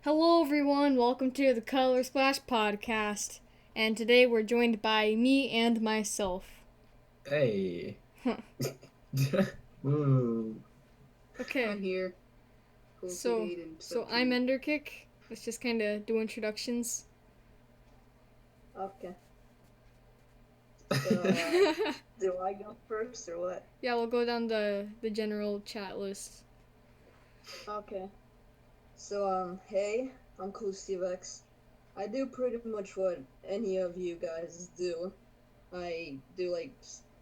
Hello, everyone. Welcome to the Color Splash podcast. And today we're joined by me and myself. Hey. Ooh. Okay. I'm here. Cool So I'm Enderkick. Let's just kind of do introductions. Okay. So, do I go first or what? Yeah, we'll go down the general chat list. Okay. So, hey, I'm Cool Steve X. I do pretty much what any of you guys do. I do like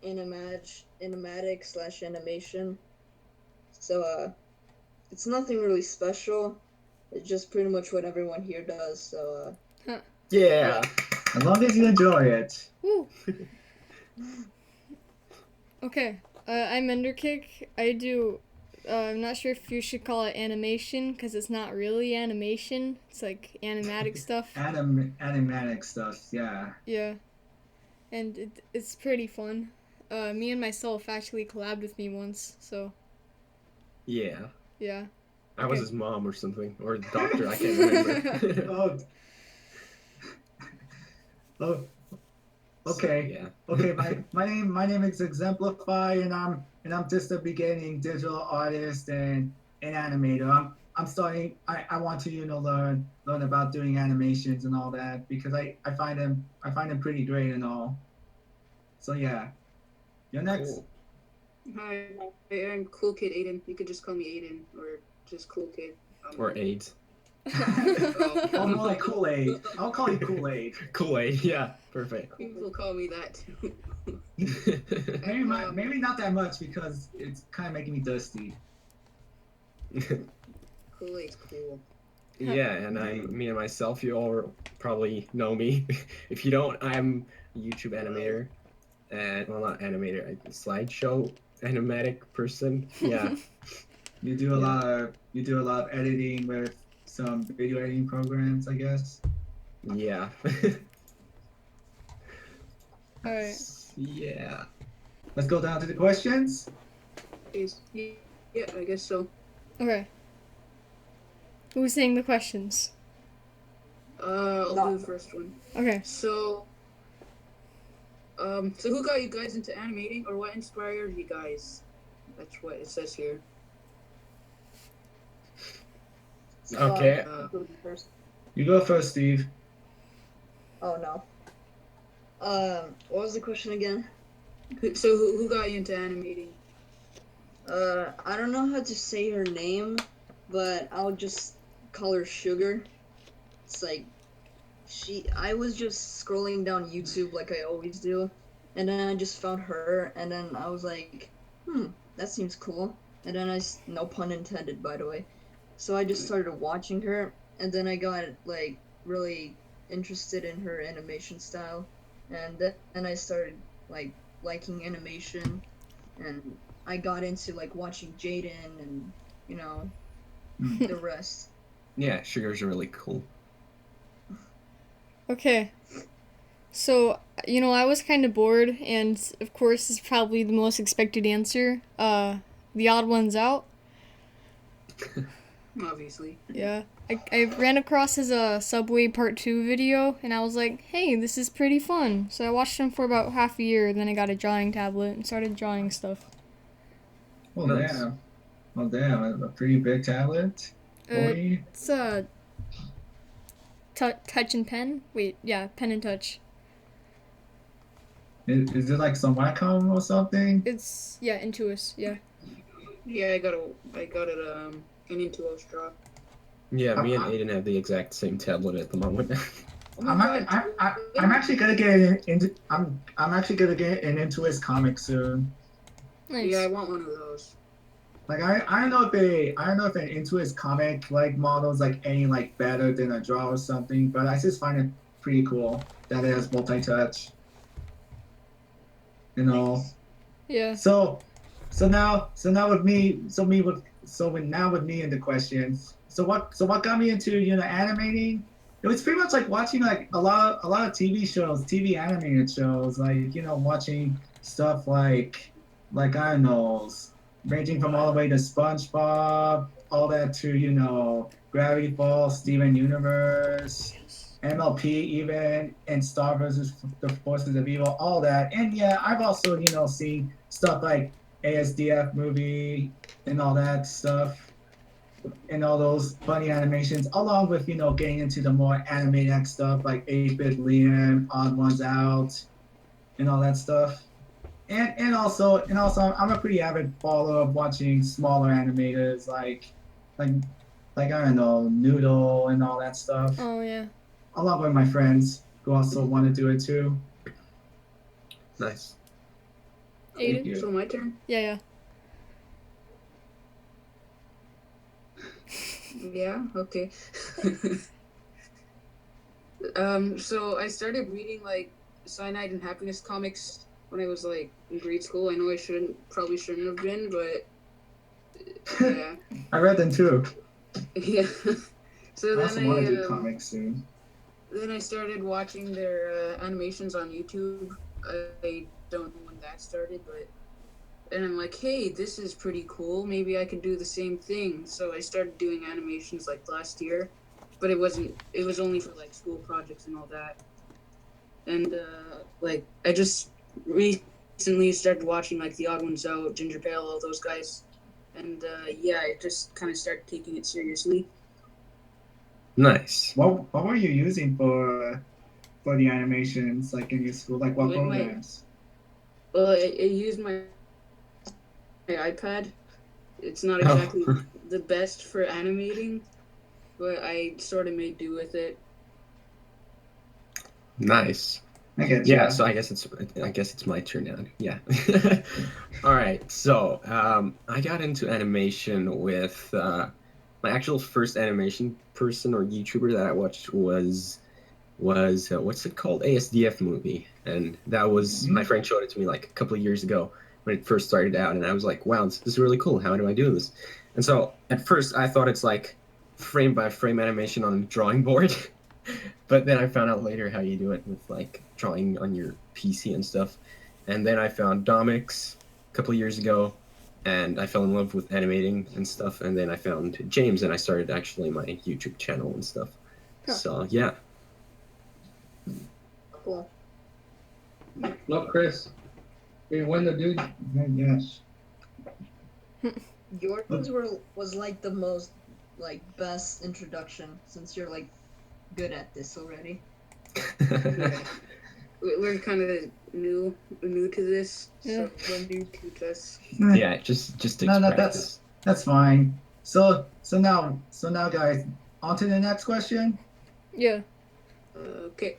animatic / animation. So, it's nothing really special. It's just pretty much what everyone here does. So, Yeah. As long as you enjoy it. Woo. Okay. I'm Enderkick. I do. I'm not sure if you should call it animation because it's not really animation. It's like animatic stuff. Animatic stuff, yeah. Yeah. And it's pretty fun. MeAndMyself actually collabed with me once, so Yeah. yeah. I was his mom or something. Or doctor, I can't remember. Oh, okay. Yeah. Okay, my name is Exemplify, and I'm just a beginning digital artist and animator. I'm starting. I want to learn about doing animations and all that because I find them pretty great and all. So yeah, you're next. Cool. Hi, I'm Cool Kid Aidan. You could just call me Aidan or just Cool Kid. Or AIDS. Oh, more like Kool-Aid. I'll call you Kool-Aid. Kool-Aid, yeah. Perfect. People call me that too. Maybe not that much because it's kind of making me thirsty. Kool-Aid's cool. Yeah, and me and myself, you all probably know me. If you don't, I'm a YouTube animator. And, well, not animator, a slideshow animatic person. Yeah. You do a lot of editing with some video editing programs, I guess. Yeah. Alright. Yeah. Let's go down to the questions. Yeah, I guess so. Okay. Who's saying the questions? I'll do the first one. Okay. So who got you guys into animating, or what inspired you guys? That's what it says here. Okay. You go first, Steve. Oh no. What was the question again? So who got you into animating? I don't know how to say her name, but I'll just call her Sugar. It's like I was just scrolling down YouTube like I always do, and then I just found her, and then I was like, that seems cool. And then no pun intended, by the way. So I just started watching her, and then I got like really interested in her animation style, and then I started like liking animation, and I got into like watching Jaden and the rest. Yeah, sugars are really cool. Okay. So, I was kind of bored, and of course, it's probably the most expected answer. The odd one's out. Obviously. Yeah. I ran across his Subway Part 2 video, and I was like, hey, this is pretty fun. So I watched him for about half a year, then I got a drawing tablet and started drawing stuff. Oh, Nice. damn. Oh, damn. A pretty big tablet. Boy. It's touch and pen? Wait, yeah, pen and touch. Is it like some Wacom or something? It's, yeah, Intuos, yeah. Yeah, I got it an Intuos draw. Yeah, me and Aidan have the exact same tablet at the moment. I'm actually gonna get into I'm actually gonna get an Intuos comic soon. Nice. Yeah, I want one of those. Like I don't know if an Intuos comic like model's like any like better than a draw or something, but I just find it pretty cool that it has multi-touch. Yeah. So now with me in the questions. So what got me into animating? It was pretty much like watching like a lot of TV shows, TV animated shows, like watching stuff like I don't know, ranging from all the way to SpongeBob, all that to Gravity Falls, Steven Universe, MLP even, and Star versus the Forces of Evil, all that. And yeah, I've also, seen stuff like ASDF movie and all that stuff and all those funny animations, along with, getting into the more animated stuff like 8-Bit Liam, Odd Ones Out, and all that stuff. And also I'm a pretty avid follower of watching smaller animators like I don't know, Noodle and all that stuff. Oh yeah. Along with my friends who also want to do it too. Nice. Aidan? Thank you. So my turn? Yeah. Yeah, okay. So I started reading like Cyanide and Happiness comics when I was like in grade school. I know I probably shouldn't have been, but yeah. I read them too. Yeah. So I also then want to do comics soon. Then I started watching their animations on YouTube. I don't know when that started, but and I'm like, hey, this is pretty cool. Maybe I could do the same thing. So I started doing animations like last year, but it was only for like school projects and all that. And like I just recently started watching like The Odd Ones Out, Ginger Pale, all those guys. And yeah, I just kind of started taking it seriously. Nice. What were you using for the animations, like in your school? Like what programs? Well, I used my iPad. It's not exactly the best for animating, but I sort of made do with it. Nice. I get Yeah, you. so I guess it's my turn now. Yeah. All right. So I got into animation with my actual first animation person or YouTuber that I watched was what's it called? ASDF movie, and that was my friend showed it to me like a couple of years ago when it first started out, and I was like, wow, this is really cool. How do I do this? And so at first I thought it's like frame by frame animation on a drawing board. But then I found out later how you do it with like drawing on your PC and stuff. And then I found Domix a couple of years ago, and I fell in love with animating and stuff. And then I found James, and I started actually my YouTube channel and stuff. Huh. So yeah. Cool. Look, Chris, you win the dude. Yes. Yours was like the most like best introduction since you're like good at this already. We're kind of new to this, Yeah. so when you teach us. Yeah, just takes practice. That's fine. So now guys, on to the next question. Yeah. Okay.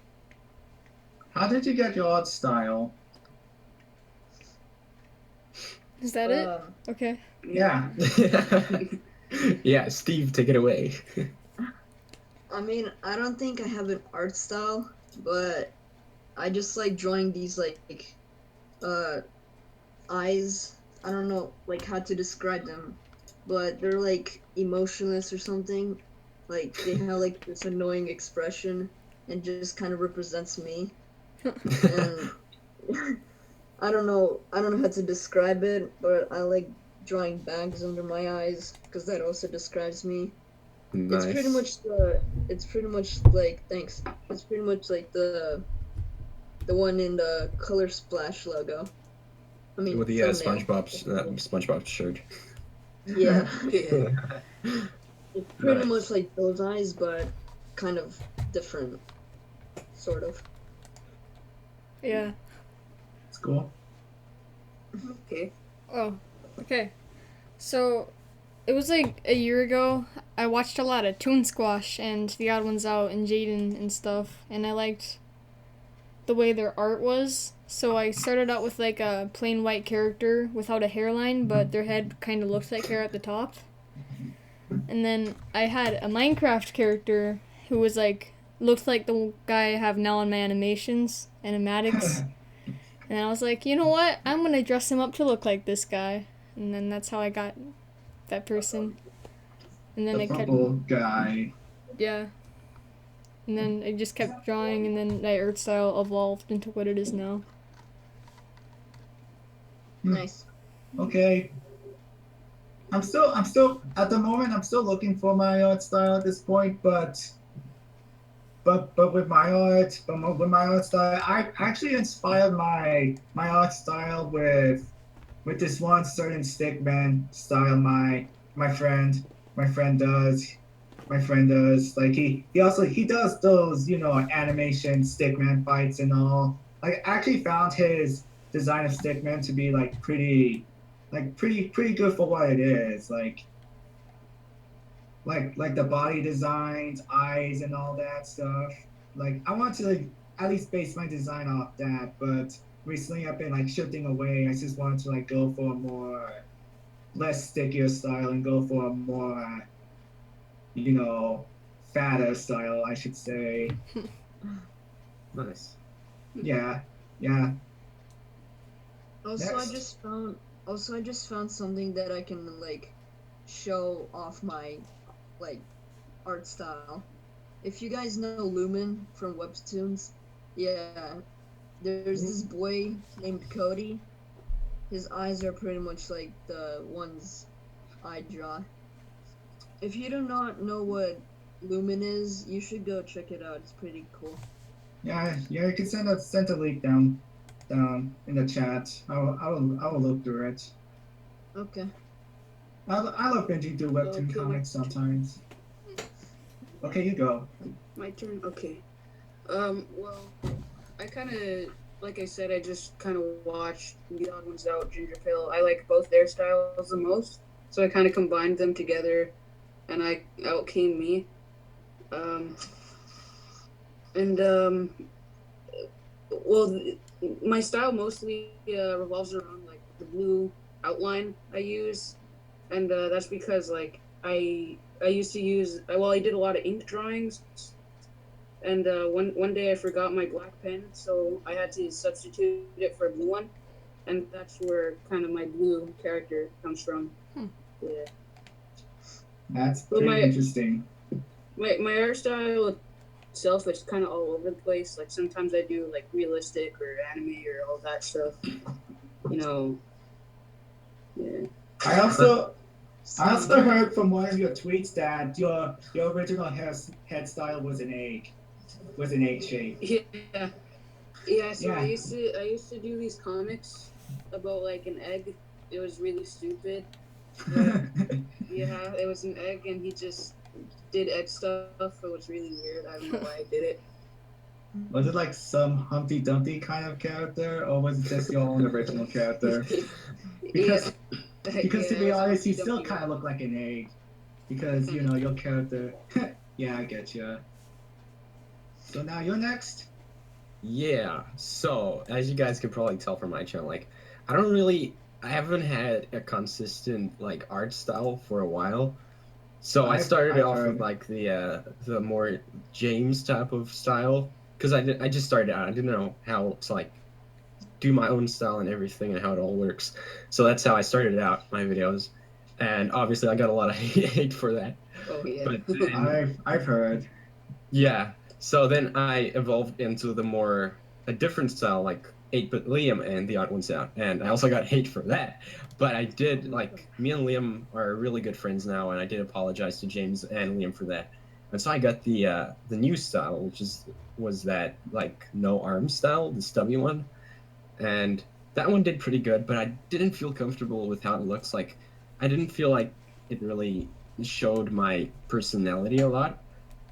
How did you get your art style? Is that it? Okay. Yeah. Yeah, Steve, take it away. I mean, I don't think I have an art style, but I just like drawing these like eyes. I don't know like how to describe them, but they're like emotionless or something. Like they have like this annoying expression and just kind of represents me. And I don't know how to describe it, but I like drawing bags under my eyes because that also describes me. Nice. It's pretty much like thanks. It's pretty much like the one in the Color Splash logo. I mean, with the SpongeBob shirt. Yeah. Yeah. It's pretty Nice. much like those eyes, but kind of different, sort of. Yeah. It's cool. Okay. Oh, okay. So, it was like a year ago. I watched a lot of Toon Squash and The Odd Ones Out and Jaden and stuff, and I liked the way their art was. So I started out with like a plain white character without a hairline, but their head kind of looks like hair at the top. And then I had a Minecraft character who was like looked like the guy I have now in my animations, animatics. And I was like, you know what? I'm gonna dress him up to look like this guy. And then that's how I got that person. And then The I kept, purple guy. yeah. And then I just kept drawing, and then my art style evolved into what it is now. Nice. Okay. I'm still at the moment. I'm still looking for my art style at this point, but with my art style, I actually inspired my art style with this one certain stickman style. My friend my friend does. My friend does. Like he does those animation stickman fights and all. I actually found his design of stickman to be like pretty good for what it is. Like the body designs, eyes, and all that stuff. Like I want to like at least base my design off that, but recently I've been like shifting away. I just want to like go for a more less stickier style and go for a more you know fatter style, I should say. Nice. Yeah, yeah. Also, Next. I just found something that I can like show off my like art style. If you guys know Lumen from Webtoons, yeah, there's this boy named Cody. His eyes are pretty much like the ones I draw. If you do not know what Lumen is, you should go check it out. It's pretty cool. Yeah, yeah, you can send a link down in the chat. I will look through it. Okay. I love binging through webtoon Okay, comics sometimes. Okay, you go. My turn. Okay. Well, I kind of, like I said, I just kind of watched The Odd Ones Out, Ginger Pill. I like both their styles the most, so I kind of combined them together, and out came me. Um, and well, my style mostly revolves around like the blue outline I use, and that's because like I used to use I did a lot of ink drawings, and one day I forgot my black pen, so I had to substitute it for a blue one, and that's where kind of my blue character comes from. Yeah. That's Well, pretty interesting. My art style itself is kind of all over the place. Like sometimes I do like realistic or anime or all that stuff. You know. Yeah. I also heard from one of your tweets that your original hairstyle was an egg shape. Yeah. Yeah. So Yeah. I used to do these comics about like an egg. It was really stupid. But, yeah, it was an egg, and he just did egg stuff. It was really weird. I don't know why I did it. Was it like some Humpty Dumpty kind of character, or was it just your own original character? Because because to be honest, you still kind of look like an egg. Because your character. Yeah, I get you. So now you're next. Yeah, so as you guys can probably tell from my channel, like I haven't had a consistent like art style for a while. So I started off with like the more James type of style because I just started out. I didn't know how to like do my own style and everything and how it all works. So that's how I started out my videos, and obviously I got a lot of hate for that. Oh yeah. But then, I've heard. yeah. So then I evolved into a different style, like 8-bit Liam and The Odd Ones Out, and I also got hate for that. But I did like me and Liam are really good friends now, and I did apologize to James and Liam for that. And so I got the new style, which was that like no arm style, the stubby one, and that one did pretty good. But I didn't feel comfortable with how it looks. Like I didn't feel like it really showed my personality a lot.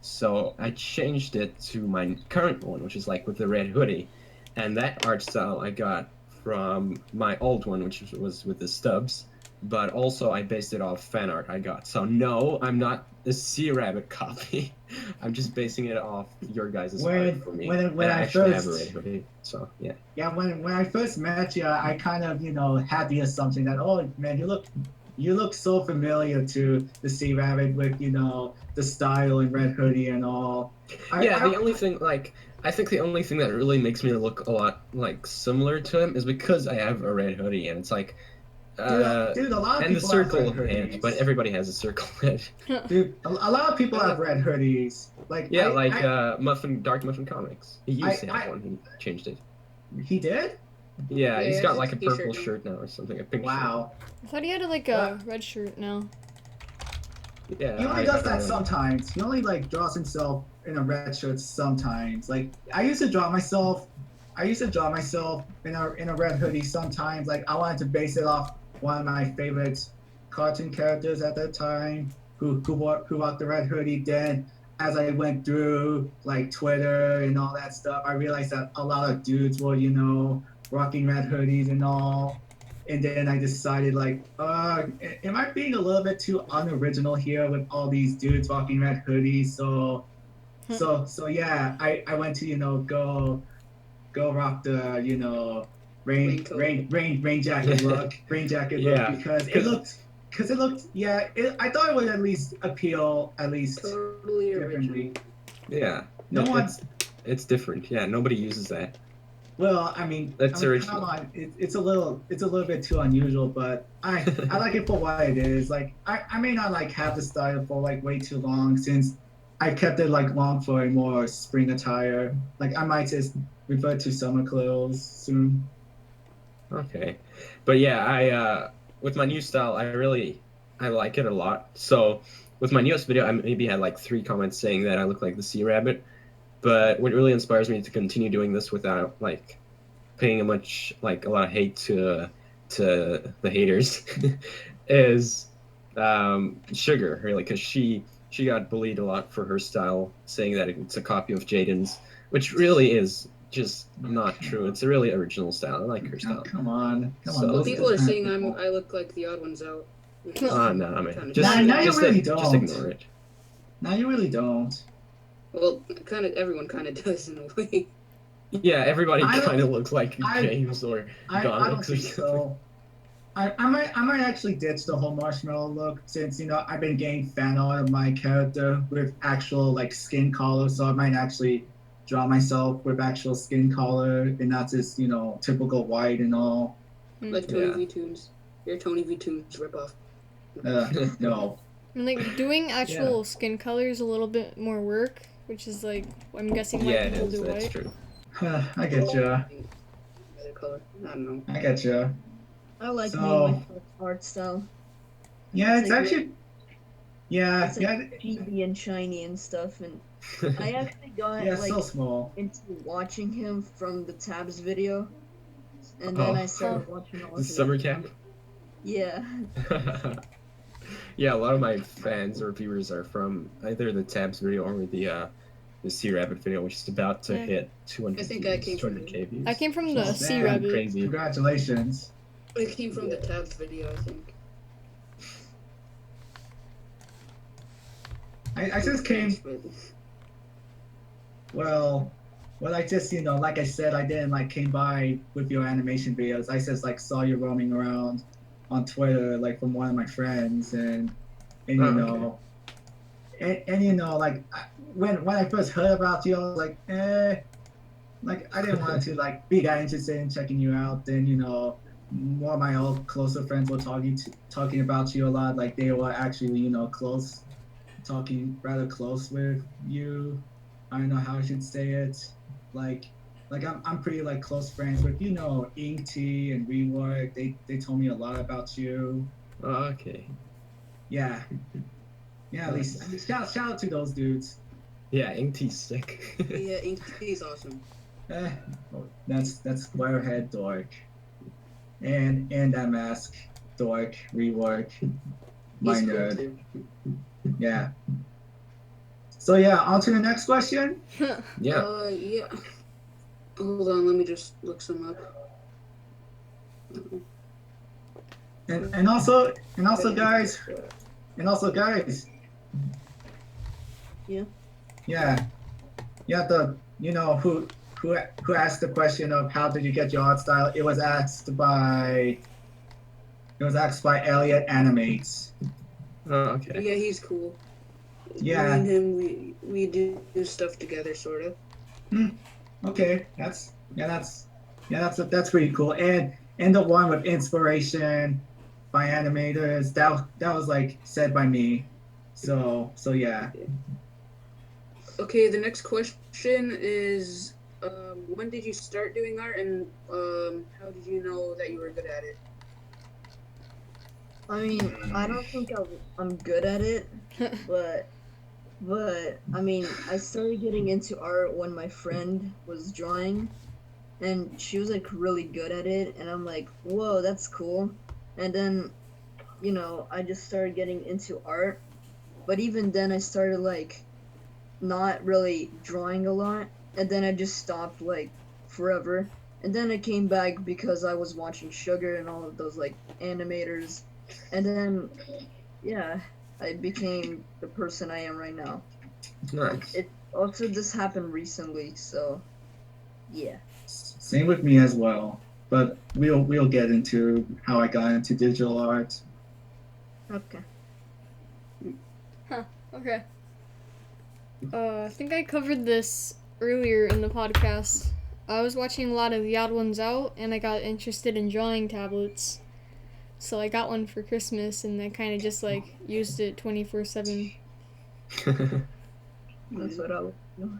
So I changed it to my current one, which is like with the red hoodie. And that art style I got from my old one, which was with the stubs. But also I based it off fan art I got. So no, I'm not a Sea Rabbit copy. I'm just basing it off your guys' art for me. When I I actually first have a red hoodie. So yeah. Yeah, when I first met you, I kind of had the assumption that man, you look so familiar to the Sea Rabbit with the style and red hoodie and all. The only thing I think the only thing that really makes me look a lot like similar to him is because I have a red hoodie and it's like dude, a lot of and the people circle have red head, hoodies. but everybody has a circle head. Dude, a lot of people have red hoodies. Like Dark Muffin Comics. He used to have one. He changed it. He did? Yeah, Yeah, he's he got has like a a t-shirt purple now. shirt now or something. A pink Wow. I thought he had like a red shirt now. shirt. Yeah, He only I does don't that know. sometimes. He only like draws himself in a red shirt sometimes. Like I used to draw myself. I used to draw myself in a red hoodie sometimes. Like I wanted to base it off one of my favorite cartoon characters at that time who rocked the red hoodie. Then as I went through like Twitter and all that stuff, I realized that a lot of dudes were, rocking red hoodies and all. And then I decided like, am I being a little bit too unoriginal here with all these dudes rocking red hoodies? So yeah, I went to, go rock the, rain jacket look Yeah, because I thought it would at least appeal at least Totally differently. original. yeah. No one. It's different. Yeah, nobody uses that. Well, That's come original. on, it's a little bit too unusual, but I like it for what it is. Like I may not like have the style for like way too long since I kept it like long for a more spring attire. Like I might just revert to summer clothes soon. Okay, but yeah, I with my new style, I like it a lot. So with my newest video, I maybe had like 3 comments saying that I look like the sea rabbit. But what really inspires me to continue doing this without like paying a lot of hate to the haters is Sugar, really, because she got bullied a lot for her style, saying that it's a copy of Jaden's, which really is just not true. It's a really original style. I like her style. Come on. So- Well, Let's people are saying people. I look like the odd ones out. Which is Oh no, man. kinda Just, shitty. Now you just, really just don't. ignore it. Now you really don't. Well, everyone kind of does in a way. Yeah, everybody I don't- kind of looks like I- James or I don't Donald or think something. so. I might actually ditch the whole marshmallow look since I've been getting fan art of my character with actual like skin color, so I might actually draw myself with actual skin color and not just typical white and all. Like Tony Yeah. V Tunes. Your Tony V Tunes ripoff. No. And like doing actual skin color is a little bit more work, which is like I'm guessing why Yeah, it people is. do That's white. true. I get you. Other color. I don't know. I get you. I like So- MeAndMyself art style. Yeah, It's it's like- actually. Yeah, It's like chibi and shiny and stuff, and I actually got yeah, it's like so small. into watching him from the Tabs video, and then Oh. I started watching all The of summer it. camp. Yeah, Yeah, a lot of my fans or viewers are from either the Tabs video or the Sea Rabbit video, which is about to Yeah. hit 200 I think views, I came from 200K views. I came from the Oh, sea man. rabbit. Crazy. Congratulations. It came from the Tabs video, I think. I just came. Well, I just like I said, I didn't like came by with your animation videos. I just like saw you roaming around on Twitter, like from one of my friends, and Oh, like when I first heard about you, I was like, like I didn't want to like be that interested in checking you out. Then more of my old closer friends were talking about you a lot. Like they were actually close, talking rather close with you. I don't know how I should say it. Like I'm pretty like close friends with Ink T and Rework. They told me a lot about you. Oh, okay. Yeah. Yeah, at least shout out to those dudes. Yeah, Ink T's sick. Yeah, Ink is awesome. That's Squarehead dork. And that mask dork Rework. My He's cool nerd. too. Yeah. So yeah, on to the next question. Yeah. Yeah. Hold on, let me just look some up. And also guys. Yeah. Yeah. Yeah, who asked the question of how did you get your art style? It was asked by Elliot Animates. Oh, okay. Yeah, he's cool. Yeah. Me and him, we do stuff together, sort of. Okay, that's pretty cool. And the one with inspiration by animators, that was like said by me. So yeah. Okay, the next question is when did you start doing art, and how did you know that you were good at it? I mean, I don't think I'm good at it, but I mean, I started getting into art when my friend was drawing, and she was like really good at it, and I'm like, whoa, that's cool. And then, I just started getting into art, but even then, I started like not really drawing a lot, and then I just stopped like forever. And then I came back because I was watching Sugar and all of those like animators, and then yeah, I became the person I am right now. Nice. It also just happened recently, so yeah. Same with me as well. But we'll get into how I got into digital art. Okay. Okay. I think I covered this earlier in the podcast. I was watching a lot of The Odd Ones Out, and I got interested in drawing tablets. So I got one for Christmas, and I kind of just like used it 24/7. That's what I would do.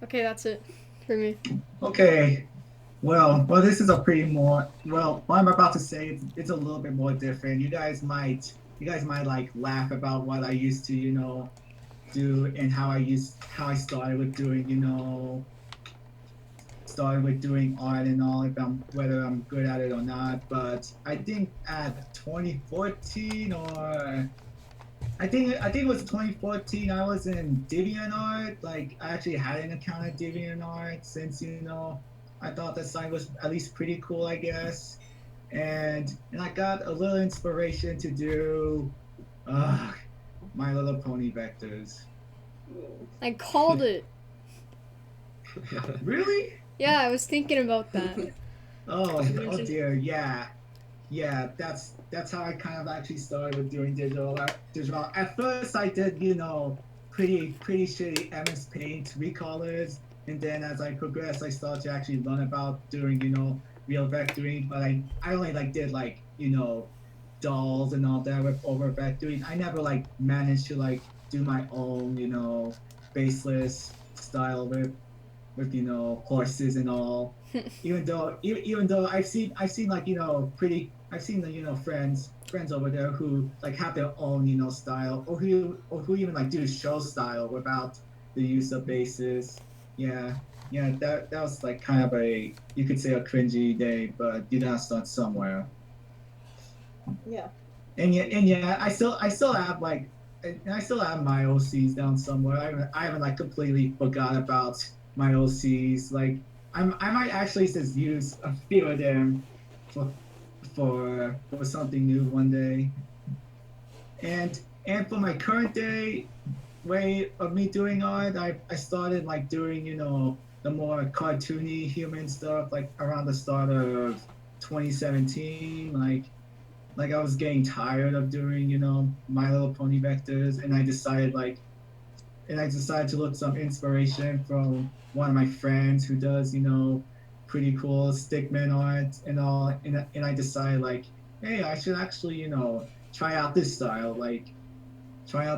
Okay, that's it for me. Okay. Well, this is a pretty more well. What I'm about to say, it's a little bit more different. You guys might like laugh about what I used to, do and how I started with doing, started with doing art and all. If I'm whether I'm good at it or not, but I think at 2014 or I think it was 2014. I was in DeviantArt. Like I actually had an account at DeviantArt since I thought the site was at least pretty cool, I guess. And I got a little inspiration to do uh, My Little Pony vectors. I called it. Really? Yeah, I was thinking about that. Oh dear, yeah. That's how I kind of actually started with doing digital art. At first, I did pretty shitty MS Paint recolors, and then as I progressed, I started to actually learn about doing real vectoring. But I only like did like dolls and all that with over vectoring. I never like managed to like do my own baseless style with horses and all. Even though I've seen like I've seen the friends over there who like have their own style, or who even like do show style without the use of bases. Yeah, that was like kind of you could say a cringy day, but you gotta start somewhere. Yeah. And I still have like and I still have my OCs down somewhere. I haven't like completely forgot about my OCs. Like I might actually just use a few of them for for something new one day. And for my current day way of me doing art, I started like doing the more cartoony human stuff like around the start of 2017. Like I was getting tired of doing My Little Pony vectors, and I decided to look some inspiration from one of my friends who does, pretty cool stickman art and all. And I decided like, hey, I should actually, try out this style, So I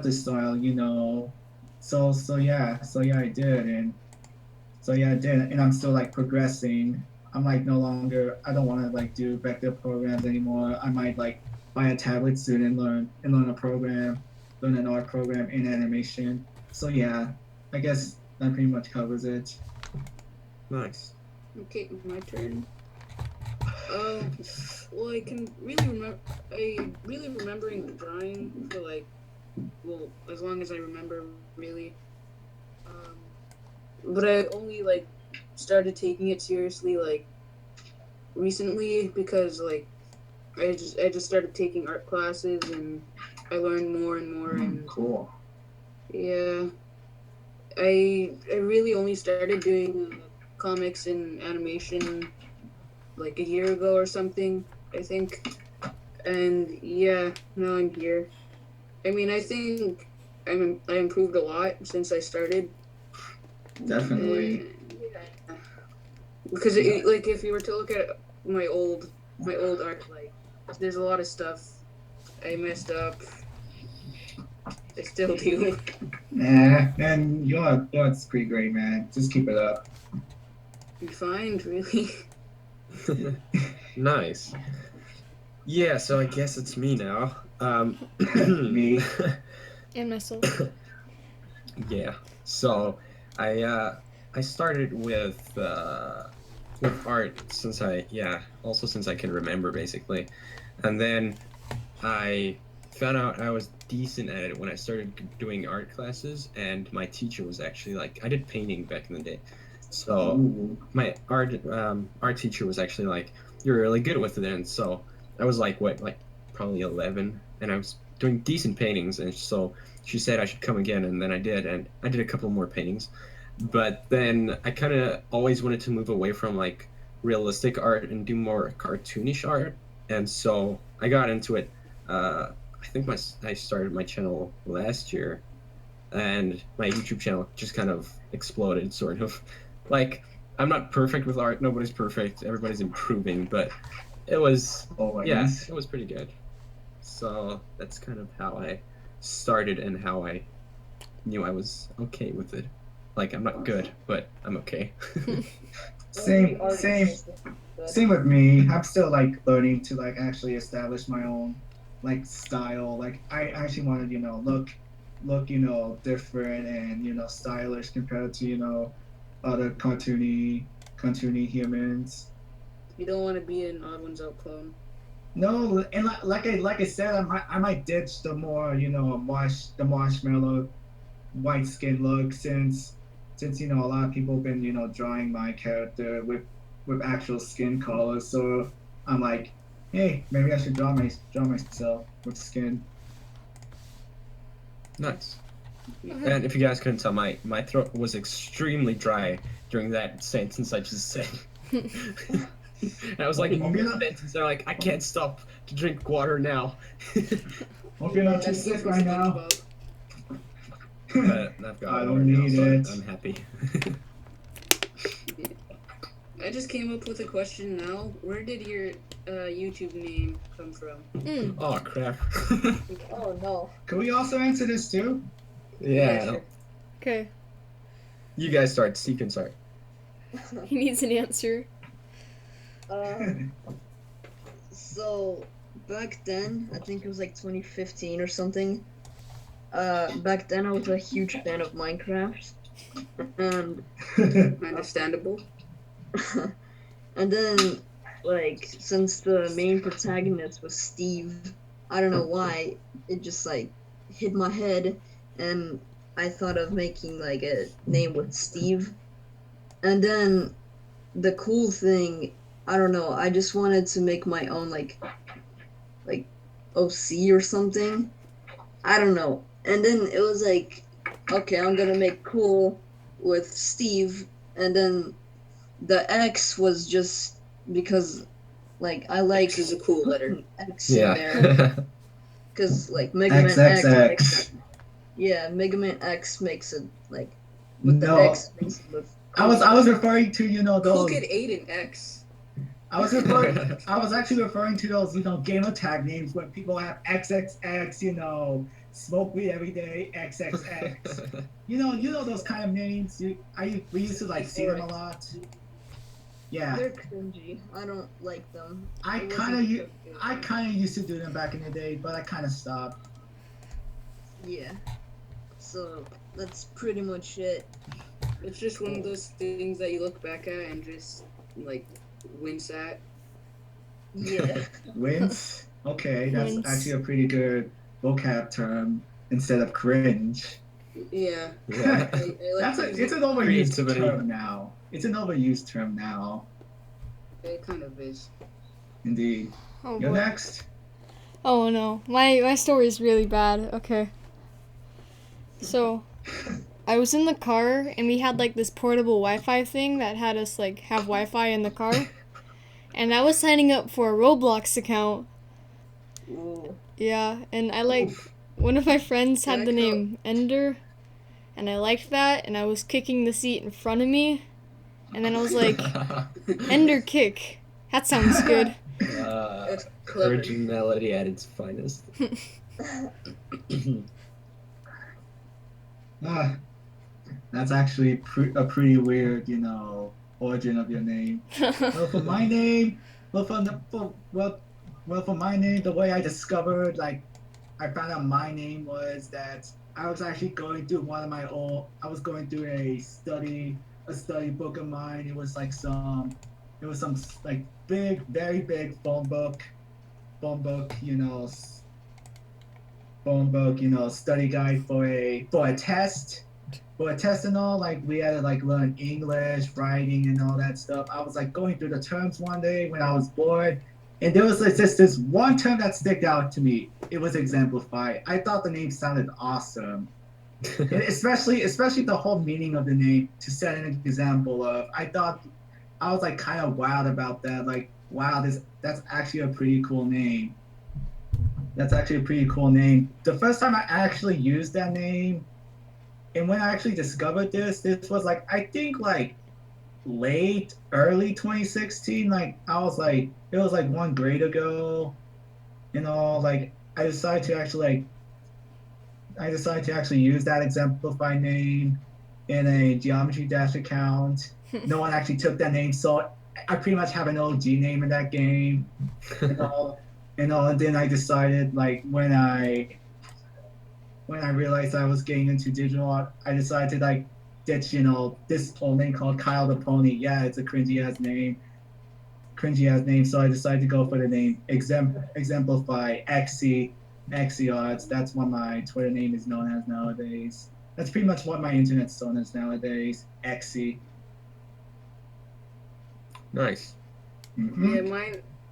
did, and I'm still like progressing. I'm like no longer. I don't want to like do vector programs anymore. I might like buy a tablet soon and learn a program, learn an art program in animation. So yeah, I guess that pretty much covers it. Nice. Okay, my turn. Well, I can really remember. I really remembering drawing for like, well, as long as I remember, really. Um, but I only like started taking it seriously like recently because like I just started taking art classes and I learned more and more and Cool. yeah, I really only started doing comics and animation like a year ago or something, I think. And yeah, now I'm here. I mean, I think I improved a lot since I started. Definitely. Yeah, because like if you were to look at my old art, like there's a lot of stuff I messed up. I still do. Nah, and it's pretty great, man. Just keep it up. Refined, really. Nice. Yeah, so I guess it's me now. Me. And myself. Yeah. So I started with art since I can remember basically. And then I found out I was decent at it when I started doing art classes, and my teacher was actually like, I did painting back in the day. So Ooh. my art teacher was actually like, you're really good with it. And so I was like probably 11, and I was doing decent paintings, and so she said I should come again, and then I did, and I did a couple more paintings. But then I kind of always wanted to move away from like realistic art and do more cartoonish art, and so I got into it. I think I started my channel last year, and my YouTube channel just kind of exploded, sort of. Like, I'm not perfect with art. Nobody's perfect. Everybody's improving, but it was Always. it was pretty good. So that's kind of how I started and how I knew I was okay with it. Like, I'm not good, but I'm okay. Same with me. I'm still like learning to like actually establish my own like style. Like I actually want to, look, different and, stylish compared to, other cartoony humans. You don't want to be an Odd Ones Out clone. No, and like I said, I might ditch the more, the marshmallow white skin look since a lot of people have been, drawing my character with actual skin color. So I'm like, hey, maybe I should draw myself with skin. Nice. And if you guys couldn't tell, my throat was extremely dry during that sentence I just said. I was like, sentence, they're like, I can't stop to drink water now. Hope you're not too sick right now. But I've got I water don't now, need so it. I'm happy. I just came up with a question now. Where did your YouTube name come from? Oh crap. Oh no. Can we also answer this too? Yeah. sure. Okay. You guys start. Seek and start. He needs an answer. So back then, I think it was like 2015 or something. Back then I was a huge fan of Minecraft, and Understandable. and then like since the main protagonist was Steve, I don't know why it just like hit my head, and I thought of making like a name with Steve, and then the cool thing, I don't know, I just wanted to make my own like OC or something. I don't know. And then it was like, okay, I'm gonna make cool with Steve, and then the X was just because like I like X is a cool letter. putting X in there Yeah. because like Mega Man X XXX. yeah, Mega Man X makes it like with No. the X makes it look I was referring to, Cool those. Kid Aidan X. I was actually referring to those, gamer tag names when people have XXX, smoke weed every day, XXX. You know those kind of names. We used to like see them a lot. Yeah, they're cringy. I don't like them. I It kind wasn't of so good. I kind of used to do them back in the day, but I kind of stopped. Yeah. So that's pretty much it. It's just one of those things that you look back at and just like wince at. Yeah. Wince. Okay, that's Wince. actually a pretty good vocab term instead of cringe. Yeah. Yeah. I like It's an overused Creativity. term now. It's an overused term now. It kind of is. Indeed. Oh You're boy. next. Oh no, my story is really bad. Okay. So, I was in the car and we had like this portable Wi-Fi thing that had us like have Wi-Fi in the car, and I was signing up for a Roblox account. Ooh. Yeah, and I like one of my friends had Yeah, the I name Ender, and I liked that, and I was kicking the seat in front of me, and then I was like, Ender kick. That sounds good. That's clever. Originality at its finest. Ah, that's actually a pretty weird, origin of your name. Well, for my name, well, for the, for, well, for my name, the way I discovered, like, I found out my name was that I was actually going through I was going through a study book of mine. It was some like big, very big phone book, study guide for a test. For a test and all, like we had to like learn English, writing, and all that stuff. I was like going through the terms one day when I was bored, and there was like just this one term that stuck out to me. It was exemplify. I thought the name sounded awesome, and especially the whole meaning of the name to set an example of. I was like kind of wild about that. Like, wow, that's actually a pretty cool name. That's actually a pretty cool name. The first time I actually used that name, and when I actually discovered this was like I think like early 2016. Like it was like one grade ago. Like I decided to actually use that exemplify name in a Geometry Dash account. No one actually took that name, so I pretty much have an OG name in that game. And then I decided like when I realized I was getting into digital art, I decided to like ditch, this whole name called Kyle the Pony. Yeah, it's a cringy ass name. So I decided to go for the name Exemplify XC Arts. That's what my Twitter name is known as nowadays. That's pretty much what my internet's known as nowadays. XC. Nice. Mm-hmm. Yeah,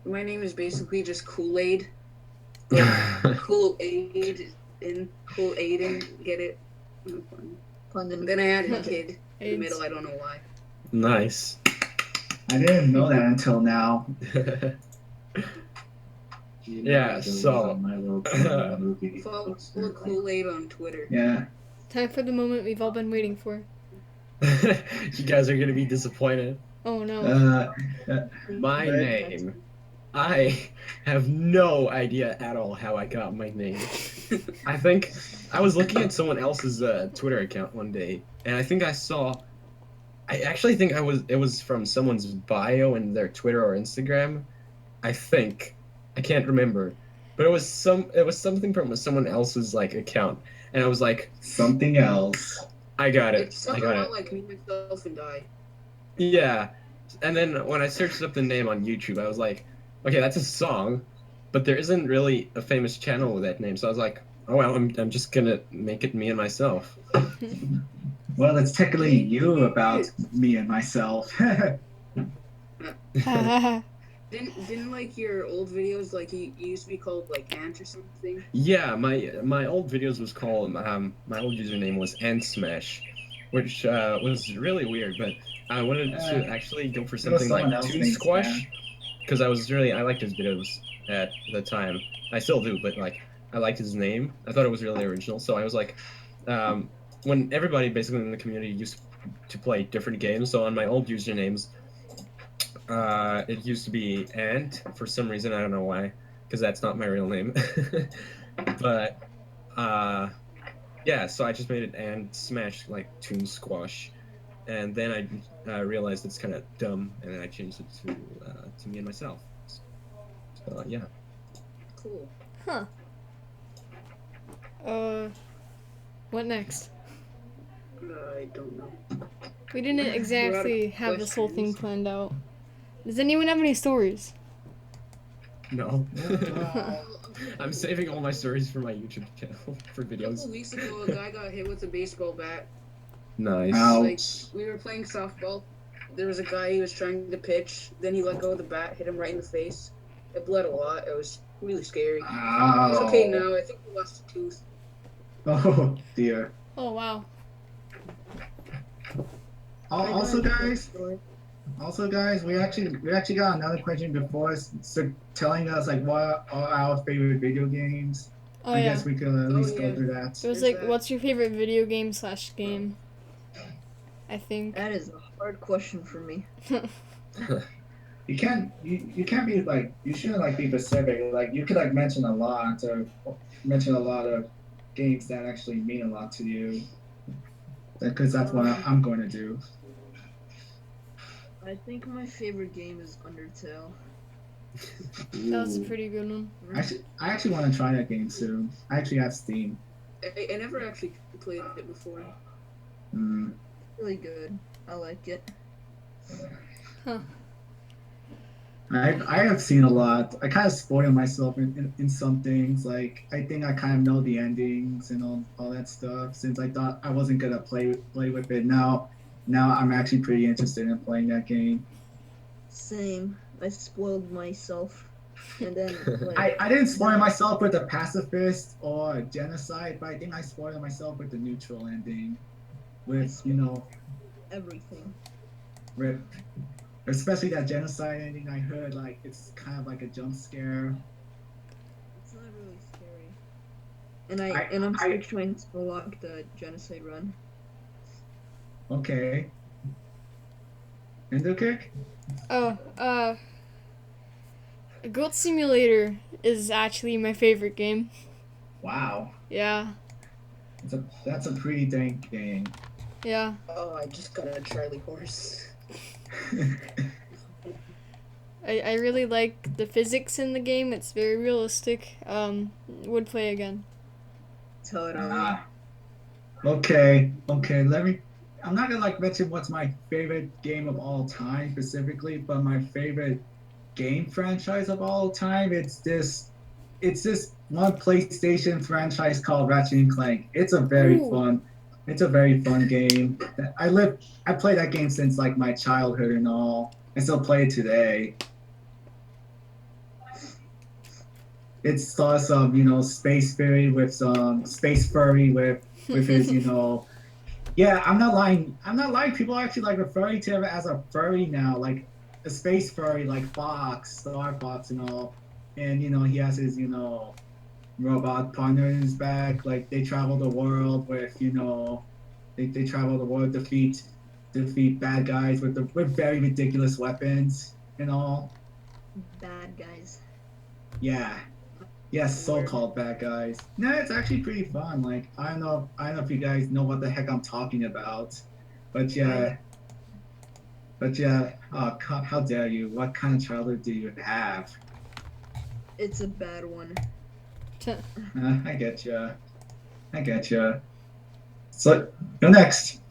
my name is basically just Kool-Aid. Kool-Aid and Aidan, get it? Then I added a kid in the middle. I don't know why. Nice. I didn't know that until now. Yeah, so Follow Kool-Aid on Twitter. Yeah. Time for the moment we've all been waiting for. you guys are gonna be disappointed. Oh no. My name. I have no idea at all how I got my name. I think I was looking at someone else's Twitter account one day, and I think I actually think it was from someone's bio in their Twitter or Instagram. I think. I can't remember. But it was something from someone else's like account. And I was like, something else. I got it. It's something about like Me, Myself, and I. Yeah. And then when I searched up the name on YouTube, I was like, okay, that's a song, but there isn't really a famous channel with that name. So I was like, oh well, I'm just gonna make it Me and Myself. Well, it's technically you about Me and Myself. Didn't like your old videos like you used to be called like Ant or something? Yeah, my old videos was called my old username was Ant Smash, which was really weird, but I wanted to actually go for something like Toon Squash, because I liked his videos at the time. I still do, but like I liked his name. I thought it was really original, so I was like, when everybody basically in the community used to play different games, so on my old usernames, it used to be Ant for some reason. I don't know why, because that's not my real name. But yeah, so I just made it Ant Smash, like Toon Squash, and then I realized it's kind of dumb, and then I changed it to Me and Myself. So yeah. Cool. Huh. What next? I don't know. We didn't exactly have this whole thing planned out. Does anyone have any stories? No. I'm saving all my stories for my YouTube channel for A videos. couple weeks ago, a guy got hit with a baseball bat. Nice. Like, we were playing softball. There was a guy, he was trying to pitch. Then he let go of the bat, hit him right in the face. It bled a lot. It was really scary. Ow. He's okay now. I think he lost a tooth. Oh dear. Oh wow. Also, guys, we actually got another question before us, so telling us like what are our favorite video games. Oh I yeah. guess we could at least go through that. It was like, what's your favorite video game / game? I think. That is a hard question for me. You can't be like, you shouldn't like be specific. Like you could like mention a lot of games that actually mean a lot to you. because that's what I'm going to do. I think my favorite game is Undertale. That was a Ooh. pretty good one. I actually want to try that game soon. I actually have Steam. I never actually played it before. Mm. Really good. I like it. Huh. I have seen a lot. I kind of spoil myself in some things. Like I think I kind of know the endings and all that stuff. Since I thought I wasn't gonna play with it, now I'm actually pretty interested in playing that game. Same. I spoiled myself. And then, like, I didn't spoil myself with the pacifist or genocide, but I think I spoiled myself with the neutral ending. With everything. with especially that genocide ending. I heard like it's kind of like a jump scare. It's not really scary. And I'm still trying to unlock the genocide run. Okay. Ender kick? Oh, Goat Simulator is actually my favorite game. Wow. Yeah, That's a pretty dang game. yeah. Oh, I just got a Charlie horse. I really like the physics in the game. It's very realistic. Would play again. Totally. Okay. I'm not gonna like mention what's my favorite game of all time specifically, but my favorite game franchise of all time. It's this one PlayStation franchise called Ratchet and Clank. It's a very Ooh. fun. It's a very fun game. I played that game since like my childhood and all. I still play it today. It stars some space furry with some space furry with his yeah, I'm not lying. People are actually like referring to him as a furry now, like a space furry, like Star Fox and all. And he has his robot partner in his back. Like they travel the world with they travel the world, defeat bad guys with very ridiculous weapons and all. Bad guys. Yeah. Yes, so-called bad guys. No, it's actually pretty fun. Like I don't know if you guys know what the heck I'm talking about, but yeah. Oh, God, how dare you? What kind of childhood do you have? It's a bad one. I get you. So you're next.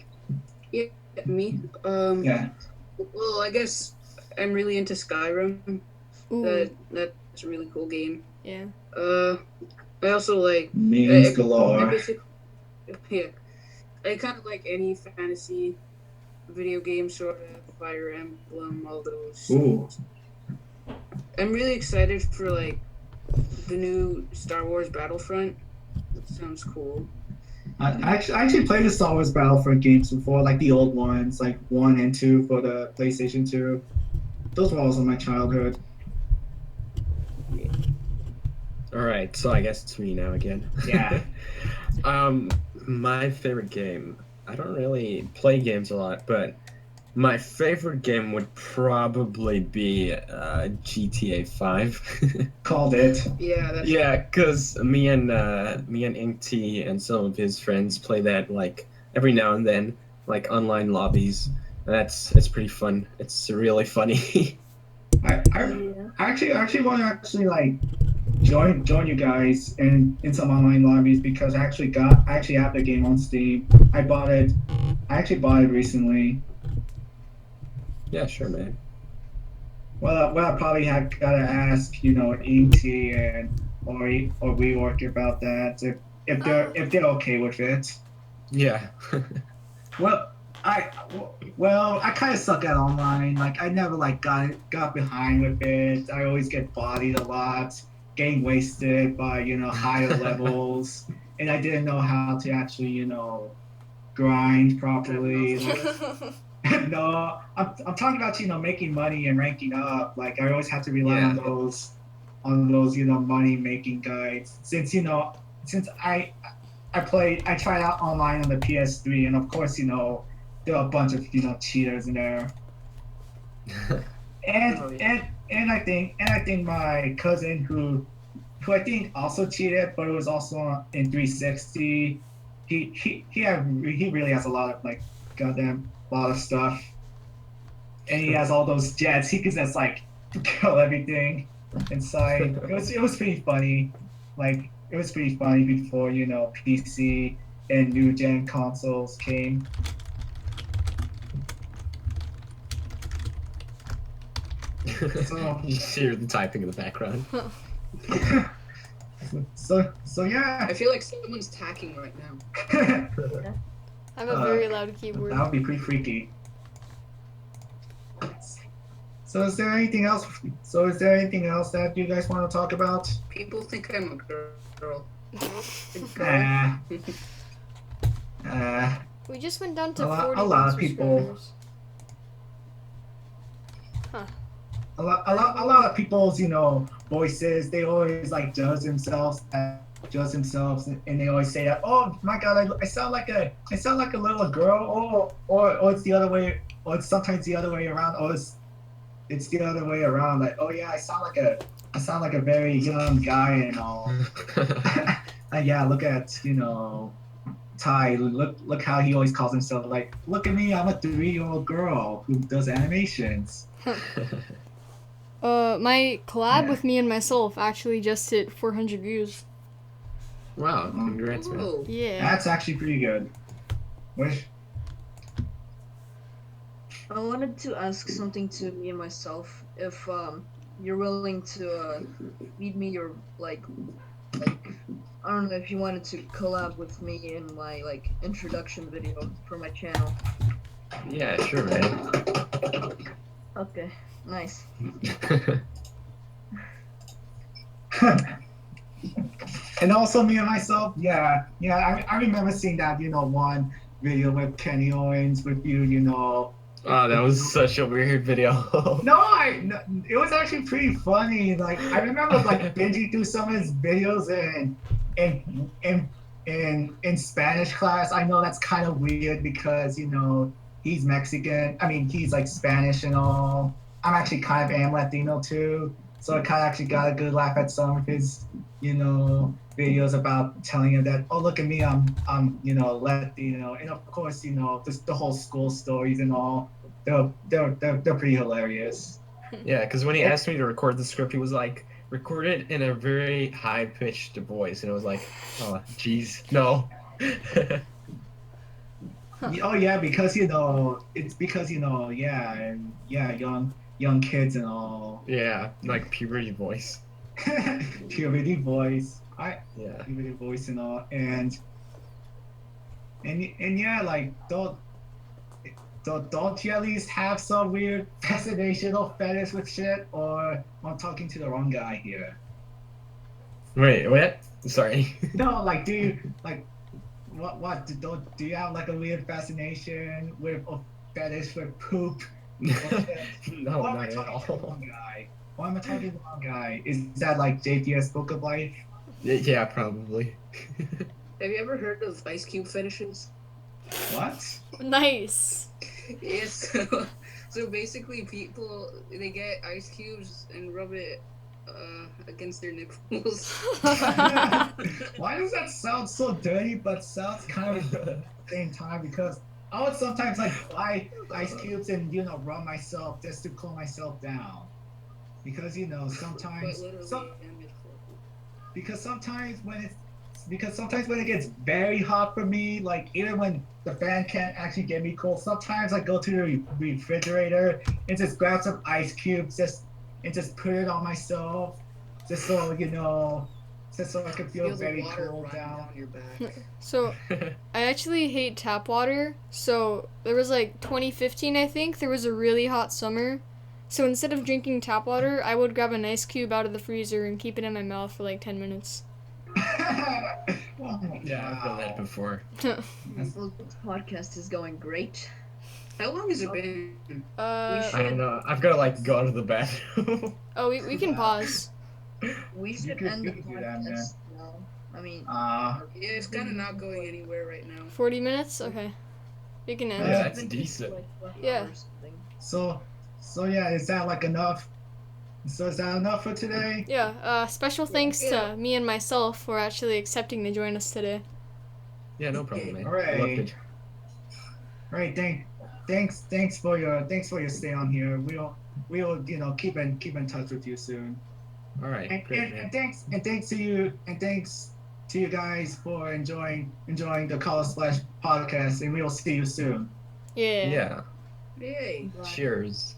Yeah, me. Yeah. Well, I guess I'm really into Skyrim. Ooh, That's a really cool game. yeah. I also like. Memes I galore. basically, yeah. I kind of like any fantasy video game, sort of Fire Emblem, all those. Ooh. I'm really excited for like the new Star Wars Battlefront. That sounds cool. I actually played the Star Wars Battlefront games before, like the old ones, like 1 and 2 for the PlayStation 2. Those were also my childhood. All right, so I guess it's me now again. Yeah. My favorite game. I don't really play games a lot, but my favorite game would probably be GTA 5. Called it. Yeah, that's Yeah, because me and Ink T and some of his friends play that like every now and then, like online lobbies. It's pretty fun. It's really funny. I actually want to like join you guys in some online lobbies because I actually have the game on Steam. I actually bought it recently. Yeah, sure, man. Well, I probably gotta ask ET or WeWork about that if they're okay with it. Yeah. Well, I kind of suck at online. Like I never like got behind with it. I always get bodied a lot, getting wasted by higher levels, and I didn't know how to actually grind properly. No, I'm talking about making money and ranking up. Like I always have to rely on those money making guides. Since I tried out online on the PS3, and of course there are a bunch of cheaters in there. And I think my cousin who I think also cheated, but it was also in 360. he really has a lot of like goddamn lot of stuff, and he has all those jets. He can just like kill everything inside. It was pretty funny. Like it was pretty funny before PC and new gen consoles came. So You hear the typing in the background. so yeah. I feel like someone's hacking right now. I have a very loud keyboard. That would be pretty freaky. So is there anything else? That you guys want to talk about? People think I'm a girl. We just went down to A lot- 40 a lot of people- subscribers. A lot of people's voices, they always like judge themselves, and they always say that, oh my god, I sound like a little girl, or it's the other way, or it's sometimes the other way around, or it's the other way around, like, oh yeah, I sound like a very young guy and all. And yeah, look at Ty, look how he always calls himself, like, look at me, I'm a 3-year-old girl who does animations. My collab Yeah. with MeAndMyself actually just hit 400 views. Wow, congrats, man. Oh, Yeah. That's actually pretty good. Wish. I wanted to ask something to me and myself. If you're willing to read me your like I don't know if you wanted to collab with me in my like introduction video for my channel. Yeah, sure, man. Okay, nice. And also me and myself, yeah, I remember seeing that, one video with Kenny Owens with you. Oh, that was such a weird video. No, it was actually pretty funny. Like I remember like binging through some of his videos in Spanish class. I know that's kind of weird because he's Mexican. I mean, he's like Spanish and all. I'm actually kind of am Latino too, so I kind of actually got a good laugh at some of his videos about telling him that, oh look at me, I'm Latino, and of course just the whole school stories and all. They're pretty hilarious. Yeah, because when he asked me to record the script, he was like, record it in a very high-pitched voice, and it was like, oh, jeez, no. Oh yeah, because it's because yeah, and yeah, young kids and all. Yeah, like puberty voice. Puberty voice. Yeah. Puberty voice and all, and yeah, like don't you at least have some weird fascination or fetish with shit, or I'm talking to the wrong guy here? Wait, what? Sorry. No, like, do you like what do you have like a weird fascination with or fetish with poop? No, Why am I not at talking to the all. wrong guy? Why am I talking to the wrong guy? Is that like JTS Book of Life? Yeah, probably. have you ever heard of Ice Cube fetishes? What? Nice. Yes. So basically, people they get ice cubes and rub it against their nipples. Why does that sound so dirty but sounds kind of at the same time? Because I would sometimes like buy ice cubes and rub myself just to cool myself down. Because sometimes But literally and metaphorically. because sometimes when it gets very hot for me, like even when the fan can't actually get me cold, sometimes I go to the refrigerator and just grab some ice cubes and just put it on myself, just so I can feel Feels like very water cool running down. your back. So, I actually hate tap water. So, there was like 2015, I think, there was a really hot summer. So, instead of drinking tap water, I would grab an ice cube out of the freezer and keep it in my mouth for like 10 minutes. Yeah, I've done that before. Well, this podcast is going great. How long has it been? I don't know. I've got to like go to the bathroom. Oh, we can pause. We should could- end you the could do that, man. podcast now. I mean, Yeah, it's kind of not going anywhere right now. 40 minutes? Okay. We can end. Yeah, it's that's been decent. like 12 Yeah. hours or something. So yeah, is that like enough? So is that enough for today? Yeah, special thanks Yeah. to MeAndMyself for actually accepting to join us today. Yeah, no problem, man. All right. I loved it. All right, thanks for your stay on here. We'll keep in touch with you soon. All right, And, great, and, man. and thanks to you guys for enjoying the Color Splash podcast, and we'll see you soon. Yeah. Yeah. Yay. Cheers.